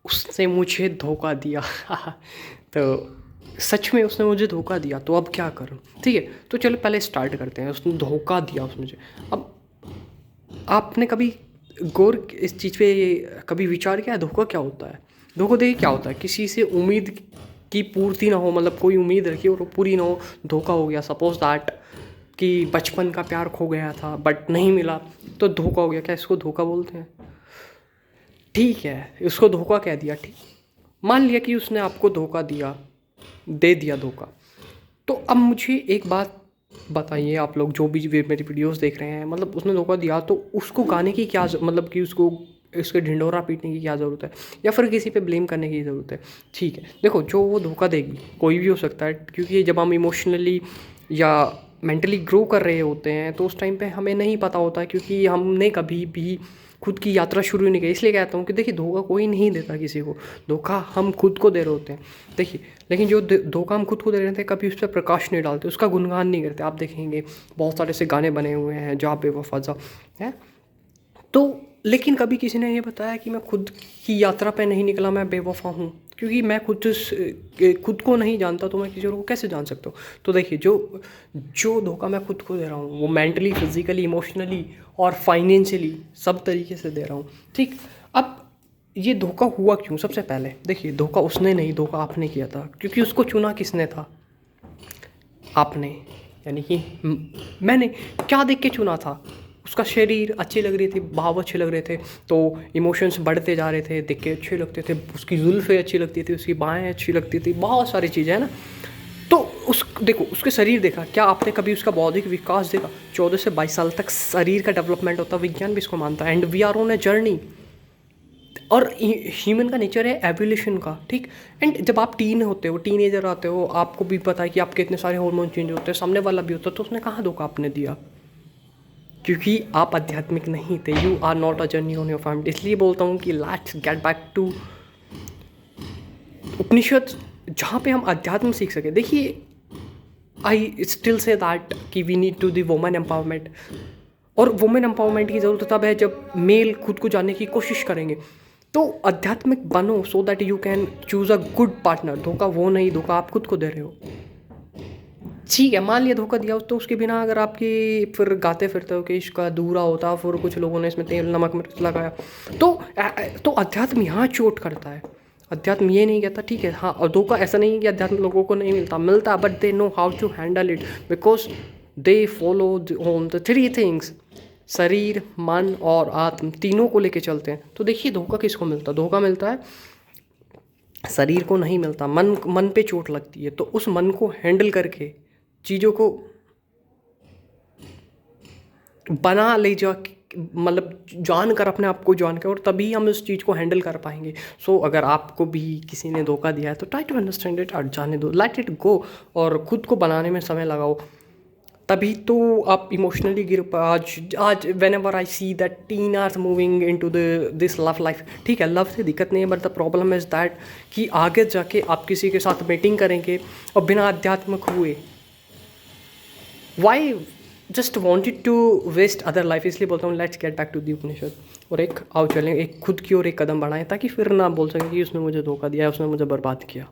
उसने मुझे धोखा दिया। तो सच में उसने मुझे धोखा दिया, तो अब क्या करूं? ठीक है, तो चलो पहले स्टार्ट करते हैं। उसने धोखा दिया उसने मुझे। अब आपने कभी गौर इस चीज़ पे कभी विचार किया है धोखा क्या होता है? धोखा देखिए क्या होता है, किसी से उम्मीद की पूर्ति ना हो, मतलब कोई उम्मीद रखी और वो पूरी ना हो, धोखा हो गया। सपोज दैट कि बचपन का प्यार खो गया था बट नहीं मिला, तो धोखा हो गया। क्या इसको धोखा बोलते हैं? ठीक है, उसको धोखा कह दिया। ठीक, मान लिया कि उसने आपको धोखा दिया, दे दिया धोखा। तो अब मुझे एक बात बताइए, आप लोग जो भी मेरी वीडियोस देख रहे हैं, मतलब उसने धोखा दिया तो उसको गाने की क्या मतलब कि उसको इसके ढिंढोरा पीटने की क्या ज़रूरत है, या फिर किसी पे ब्लेम करने की ज़रूरत है? ठीक है, देखो जो वो धोखा देगी कोई भी हो सकता है, क्योंकि जब हम इमोशनली या मेंटली ग्रो कर रहे होते हैं तो उस टाइम पे हमें नहीं पता होता, क्योंकि हमने कभी भी खुद की यात्रा शुरू नहीं की। इसलिए कहता हूँ कि देखिए धोखा कोई नहीं देता किसी को, धोखा हम खुद को दे रहे होते हैं। देखिए, लेकिन जो धोखा हम खुद को दे रहे थे, कभी उस पर प्रकाश नहीं डालते, उसका गुणगान नहीं करते। आप देखेंगे बहुत सारे ऐसे गाने बने हुए हैं, जा बेवफा जा, है तो। लेकिन कभी किसी ने ये बताया कि मैं खुद की यात्रा पे नहीं निकला, मैं बेवफा हूँ, क्योंकि मैं खुद को नहीं जानता तो मैं किसी और को कैसे जान सकता हूँ? तो देखिए, जो जो धोखा मैं खुद को दे रहा हूँ वो मेंटली, फिजिकली, इमोशनली और फाइनेंशियली सब तरीके से दे रहा हूँ। ठीक, अब ये धोखा हुआ क्यों? सबसे पहले देखिए, धोखा उसने नहीं, धोखा आपने किया था, क्योंकि उसको चुना किसने था? आपने, यानी कि मैंने। क्या देख के चुना था? उसका शरीर अच्छी लग रही थी, भाव अच्छे लग रहे थे, तो इमोशंस बढ़ते जा रहे थे, देख के अच्छे लगते थे। उसकी जुल्फ़ें अच्छी लगती थी, उसकी बाहें अच्छी लगती थी, बहुत सारी चीज़ें है ना। तो उस देखो, उसके शरीर देखा, क्या आपने कभी उसका बौद्धिक विकास देखा? 14 से 22 साल तक शरीर का डेवलपमेंट होता है, विज्ञान भी इसको मानता है। And we are on a journey, और ह्यूमन का नेचर है एवोल्यूशन का। ठीक, एंड जब आप टीन होते हो, टीनेजर आते हो, आपको भी पता है कि आपके इतने सारे हार्मोन चेंज होते हैं, सामने वाला भी होता है, तो उसने कहाँ धोखा आपने दिया? क्योंकि आप आध्यात्मिक नहीं थे। You are not a journey on your family. इसलिए बोलता हूँ कि let's get back to Upanishad, जहाँ पे हम अध्यात्म सीख सके। देखिए, आई स्टिल से दैट कि we need to the women empowerment, और वुमेन एम्पावरमेंट की ज़रूरत तब है जब मेल खुद को जानने की कोशिश करेंगे। तो आध्यात्मिक बनो so that you can choose a good partner. धोखा वो नहीं, धोखा आप खुद को दे रहे हो। ठीक है, मान लिया धोखा दिया, तो उसके बिना अगर आपकी फिर गाते फिरते हो कि इश्क अधूरा होता, फिर कुछ लोगों ने इसमें तेल नमक मिर्च लगाया, तो अध्यात्म यहाँ चोट करता है। अध्यात्म ये नहीं कहता, ठीक है हाँ, और धोखा ऐसा नहीं है कि अध्यात्म लोगों को नहीं मिलता, but they know how to handle it, because they follow on the three things, शरीर, मन और आत्म, तीनों को लेके चलते हैं। तो देखिए, धोखा किसको मिलता है? धोखा मिलता है शरीर को, नहीं मिलता मन पे चोट लगती है। तो उस मन को हैंडल करके, चीज़ों को बना ले जा, मतलब जान कर, अपने आप को जान कर, और तभी हम इस चीज़ को हैंडल कर पाएंगे। सो अगर आपको भी किसी ने धोखा दिया है तो ट्राई टू अंडरस्टैंड इट, और जाने दो, लेट इट गो, और खुद को बनाने में समय लगाओ। तभी तो आप इमोशनली गिर पा। आज whenever I see that teen are moving into this love life, ठीक है, लव से दिक्कत नहीं है, but the problem is that कि आगे जाके आप किसी के साथ मीटिंग करेंगे और बिना आध्यात्मिक हुए, why just wanted to waste other life. इसलिए बोलता हूँ let's get back to the Upanishad, और एक आओ चलें, एक खुद की ओर एक कदम बढ़ाएं, ताकि फिर ना बोल सकें कि उसने मुझे धोखा दिया, उसने मुझे बर्बाद किया।